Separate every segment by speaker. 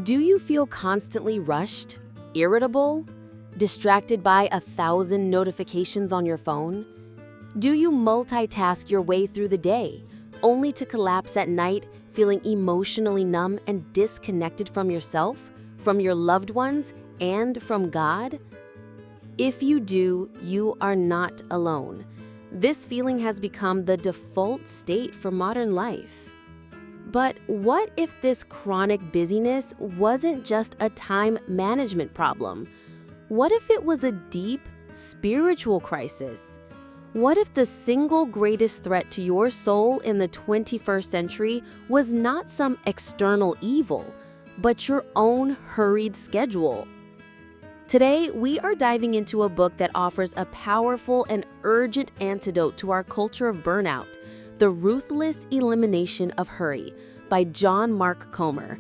Speaker 1: Do you feel constantly rushed, irritable, distracted by 1,000 notifications on your phone? Do you multitask your way through the day, only to collapse at night feeling emotionally numb and disconnected from yourself, from your loved ones, and from God? If you do, you are not alone. This feeling has become the default state for modern life. But what if this chronic busyness wasn't just a time management problem? What if it was a deep spiritual crisis? What if the single greatest threat to your soul in the 21st century was not some external evil, but your own hurried schedule? Today, we are diving into a book that offers a powerful and urgent antidote to our culture of burnout, The Ruthless Elimination of Hurry by John Mark Comer.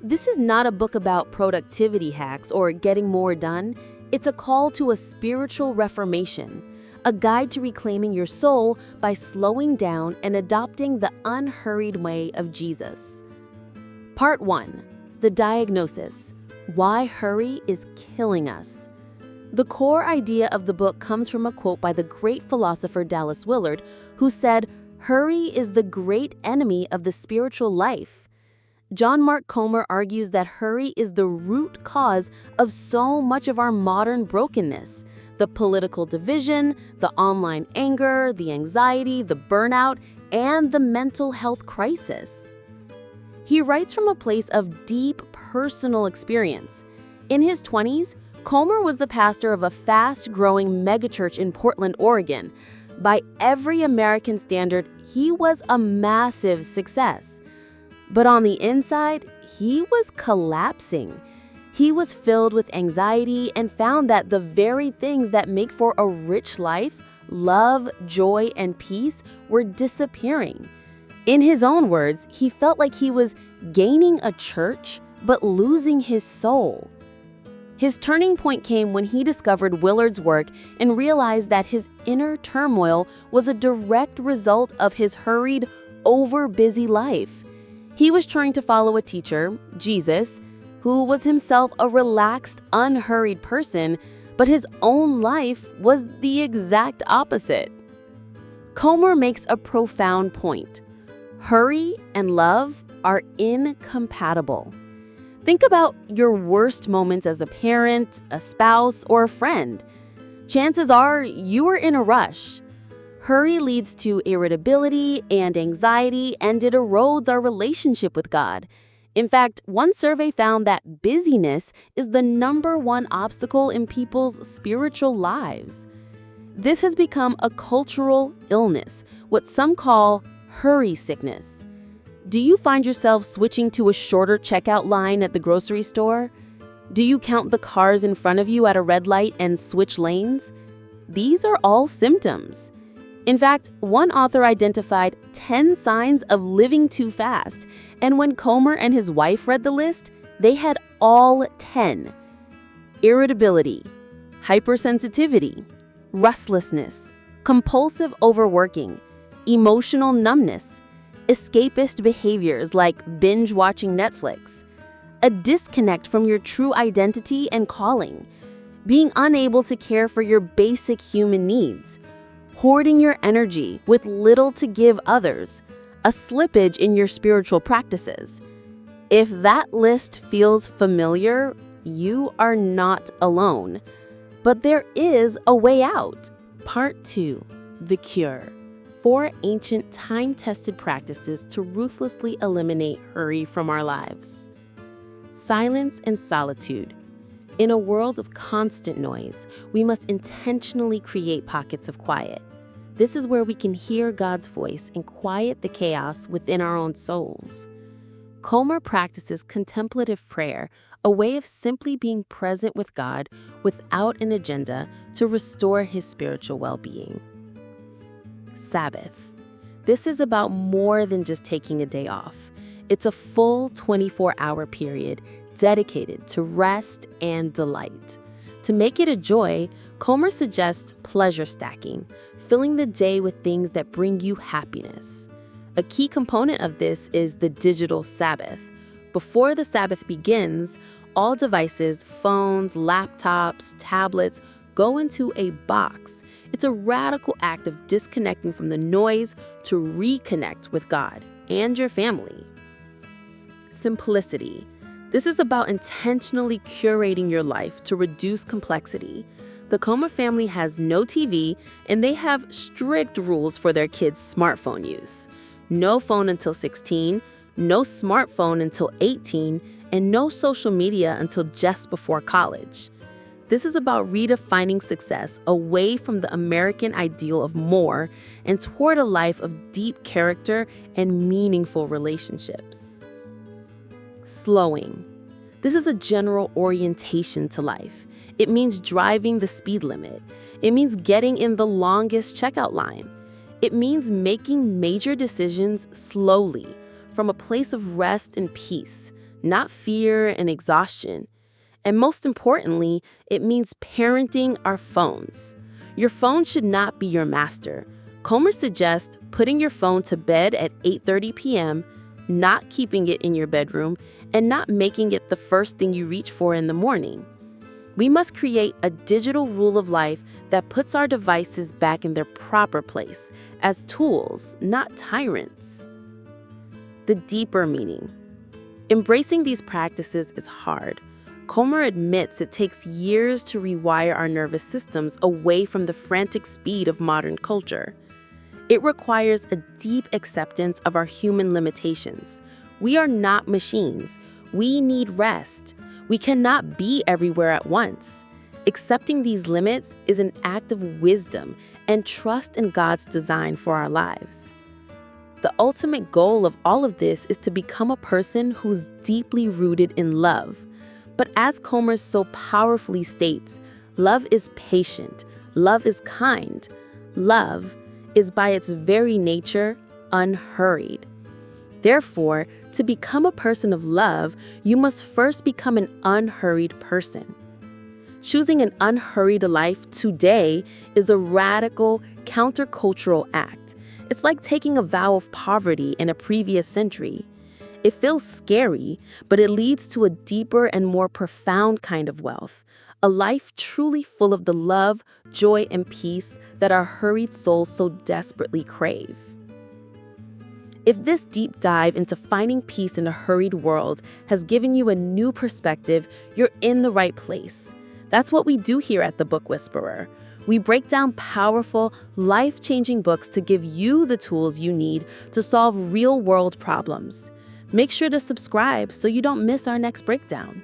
Speaker 1: This is not a book about productivity hacks or getting more done. It's a call to a spiritual reformation, a guide to reclaiming your soul by slowing down and adopting the unhurried way of Jesus. Part 1. The Diagnosis: Why Hurry is Killing Us. The core idea of the book comes from a quote by the great philosopher Dallas Willard, who said, "Hurry is the great enemy of the spiritual life." John Mark Comer argues that hurry is the root cause of so much of our modern brokenness: the political division, the online anger, the anxiety, the burnout, and the mental health crisis. He writes from a place of deep personal experience. In his 20s, Comer was the pastor of a fast-growing megachurch in Portland, Oregon. By every American standard, he was a massive success. But on the inside, he was collapsing. He was filled with anxiety and found that the very things that make for a rich life, love, joy, and peace, were disappearing. In his own words, he felt like he was gaining a church, but losing his soul. His turning point came when he discovered Willard's work and realized that his inner turmoil was a direct result of his hurried, over-busy life. He was trying to follow a teacher, Jesus, who was himself a relaxed, unhurried person, but his own life was the exact opposite. Comer makes a profound point. Hurry and love are incompatible. Think about your worst moments as a parent, a spouse, or a friend. Chances are you are in a rush. Hurry leads to irritability and anxiety, and it erodes our relationship with God. In fact, one survey found that busyness is the #1 obstacle in people's spiritual lives. This has become a cultural illness, what some call hurry sickness. Do you find yourself switching to a shorter checkout line at the grocery store? Do you count the cars in front of you at a red light and switch lanes? These are all symptoms. In fact, one author identified 10 signs of living too fast, and when Comer and his wife read the list, they had all 10. Irritability, hypersensitivity, restlessness, compulsive overworking, emotional numbness, escapist behaviors like binge-watching Netflix, a disconnect from your true identity and calling, being unable to care for your basic human needs, hoarding your energy with little to give others, a slippage in your spiritual practices. If that list feels familiar, you are not alone. But there is a way out. Part 2. The Cure. 4 ancient time-tested practices to ruthlessly eliminate hurry from our lives. Silence and solitude. In a world of constant noise, we must intentionally create pockets of quiet. This is where we can hear God's voice and quiet the chaos within our own souls. Comer practices contemplative prayer, a way of simply being present with God without an agenda to restore his spiritual well-being. Sabbath. This is about more than just taking a day off. It's a full 24-hour period dedicated to rest and delight. To make it a joy, Comer suggests pleasure stacking, filling the day with things that bring you happiness. A key component of this is the digital Sabbath. Before the Sabbath begins, all devices, phones, laptops, tablets, go into a box. It's a radical act of disconnecting from the noise to reconnect with God and your family. Simplicity. This is about intentionally curating your life to reduce complexity. The Comer family has no TV, and they have strict rules for their kids' smartphone use. No phone until 16, no smartphone until 18, and no social media until just before college. This is about redefining success away from the American ideal of more and toward a life of deep character and meaningful relationships. Slowing. This is a general orientation to life. It means driving the speed limit. It means getting in the longest checkout line. It means making major decisions slowly, from a place of rest and peace, not fear and exhaustion. And most importantly, it means parenting our phones. Your phone should not be your master. Comer suggests putting your phone to bed at 8:30 p.m., not keeping it in your bedroom, and not making it the first thing you reach for in the morning. We must create a digital rule of life that puts our devices back in their proper place as tools, not tyrants. The deeper meaning. Embracing these practices is hard. Comer admits it takes years to rewire our nervous systems away from the frantic speed of modern culture. It requires a deep acceptance of our human limitations. We are not machines. We need rest. We cannot be everywhere at once. Accepting these limits is an act of wisdom and trust in God's design for our lives. The ultimate goal of all of this is to become a person who's deeply rooted in love. But as Comer so powerfully states, love is patient, love is kind, love is by its very nature unhurried. Therefore, to become a person of love, you must first become an unhurried person. Choosing an unhurried life today is a radical, countercultural act. It's like taking a vow of poverty in a previous century. It feels scary, but it leads to a deeper and more profound kind of wealth, a life truly full of the love, joy, and peace that our hurried souls so desperately crave. If this deep dive into finding peace in a hurried world has given you a new perspective, you're in the right place. That's what we do here at The Book Whisperer. We break down powerful, life-changing books to give you the tools you need to solve real-world problems. Make sure to subscribe so you don't miss our next breakdown.